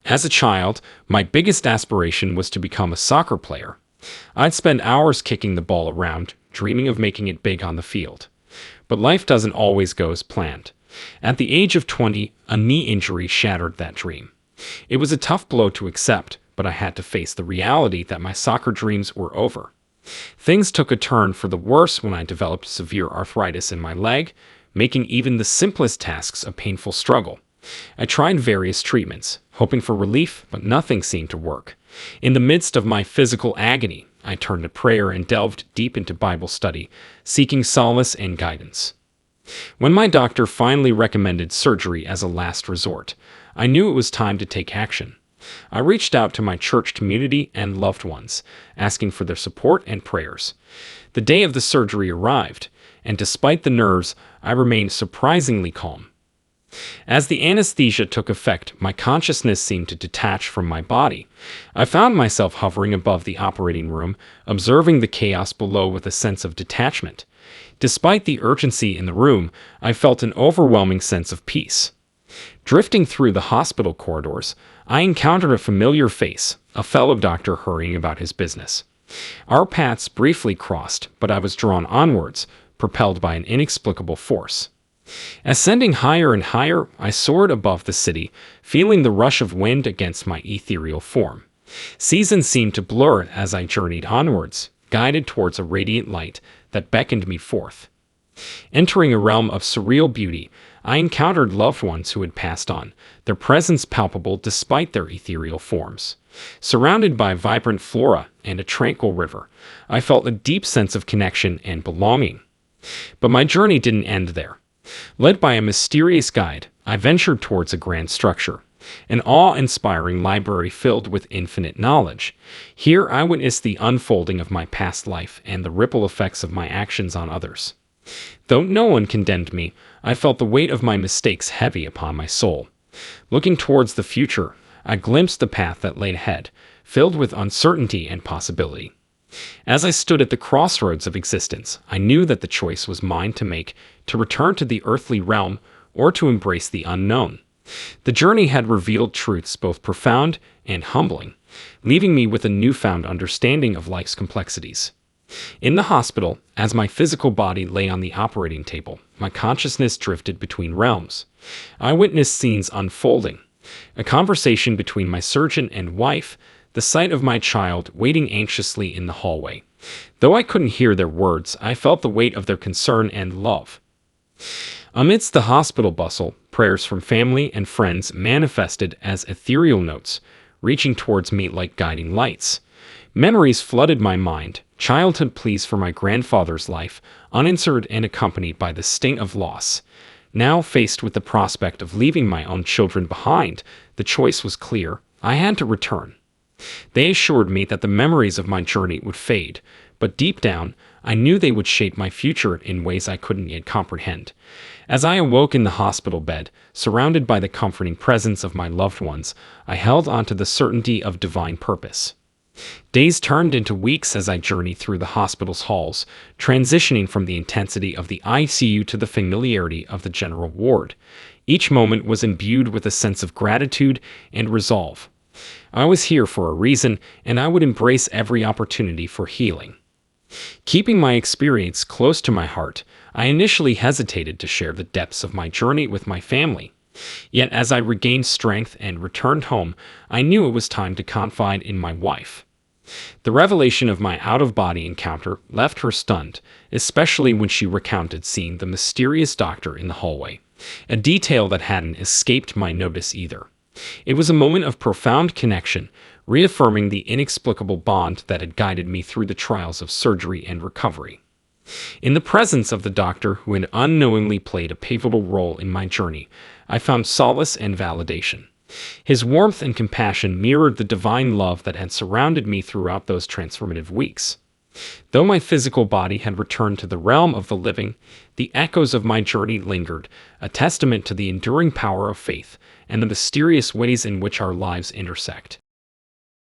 As a child, my biggest aspiration was to become a soccer player. I'd spend hours kicking the ball around, dreaming of making it big on the field. But life doesn't always go as planned. At the age of 20, a knee injury shattered that dream. It was a tough blow to accept, but I had to face the reality that my soccer dreams were over. Things took a turn for the worse when I developed severe arthritis in my leg, making even the simplest tasks a painful struggle. I tried various treatments, hoping for relief, but nothing seemed to work. In the midst of my physical agony, I turned to prayer and delved deep into Bible study, seeking solace and guidance. When my doctor finally recommended surgery as a last resort, I knew it was time to take action. I reached out to my church community and loved ones, asking for their support and prayers. The day of the surgery arrived, and despite the nerves, I remained surprisingly calm. As the anesthesia took effect, my consciousness seemed to detach from my body. I found myself hovering above the operating room, observing the chaos below with a sense of detachment. Despite the urgency in the room, I felt an overwhelming sense of peace. Drifting through the hospital corridors, I encountered a familiar face, a fellow doctor hurrying about his business. Our paths briefly crossed, but I was drawn onwards, propelled by an inexplicable force. Ascending higher and higher, I soared above the city, feeling the rush of wind against my ethereal form. Seasons seemed to blur as I journeyed onwards, guided towards a radiant light that beckoned me forth. Entering a realm of surreal beauty, I encountered loved ones who had passed on, their presence palpable despite their ethereal forms. Surrounded by vibrant flora and a tranquil river, I felt a deep sense of connection and belonging. But my journey didn't end there. Led by a mysterious guide, I ventured towards a grand structure, an awe-inspiring library filled with infinite knowledge. Here I witnessed the unfolding of my past life and the ripple effects of my actions on others. Though no one condemned me, I felt the weight of my mistakes heavy upon my soul. Looking towards the future, I glimpsed the path that lay ahead, filled with uncertainty and possibility. As I stood at the crossroads of existence, I knew that the choice was mine to make, to return to the earthly realm or to embrace the unknown. The journey had revealed truths both profound and humbling, leaving me with a newfound understanding of life's complexities. In the hospital, as my physical body lay on the operating table, my consciousness drifted between realms. I witnessed scenes unfolding, a conversation between my surgeon and wife, the sight of my child waiting anxiously in the hallway. Though I couldn't hear their words, I felt the weight of their concern and love. Amidst the hospital bustle, prayers from family and friends manifested as ethereal notes, reaching towards me like guiding lights. Memories flooded my mind, childhood pleas for my grandfather's life, unanswered and accompanied by the sting of loss. Now faced with the prospect of leaving my own children behind, the choice was clear. I had to return. They assured me that the memories of my journey would fade, but deep down, I knew they would shape my future in ways I couldn't yet comprehend. As I awoke in the hospital bed, surrounded by the comforting presence of my loved ones, I held on to the certainty of divine purpose. Days turned into weeks as I journeyed through the hospital's halls, transitioning from the intensity of the ICU to the familiarity of the general ward. Each moment was imbued with a sense of gratitude and resolve. I was here for a reason, and I would embrace every opportunity for healing. Keeping my experience close to my heart, I initially hesitated to share the depths of my journey with my family. Yet as I regained strength and returned home, I knew it was time to confide in my wife. The revelation of my out-of-body encounter left her stunned, especially when she recounted seeing the mysterious doctor in the hallway, a detail that hadn't escaped my notice either. It was a moment of profound connection, reaffirming the inexplicable bond that had guided me through the trials of surgery and recovery. In the presence of the doctor who had unknowingly played a pivotal role in my journey, I found solace and validation. His warmth and compassion mirrored the divine love that had surrounded me throughout those transformative weeks. Though my physical body had returned to the realm of the living, the echoes of my journey lingered, a testament to the enduring power of faith and the mysterious ways in which our lives intersect.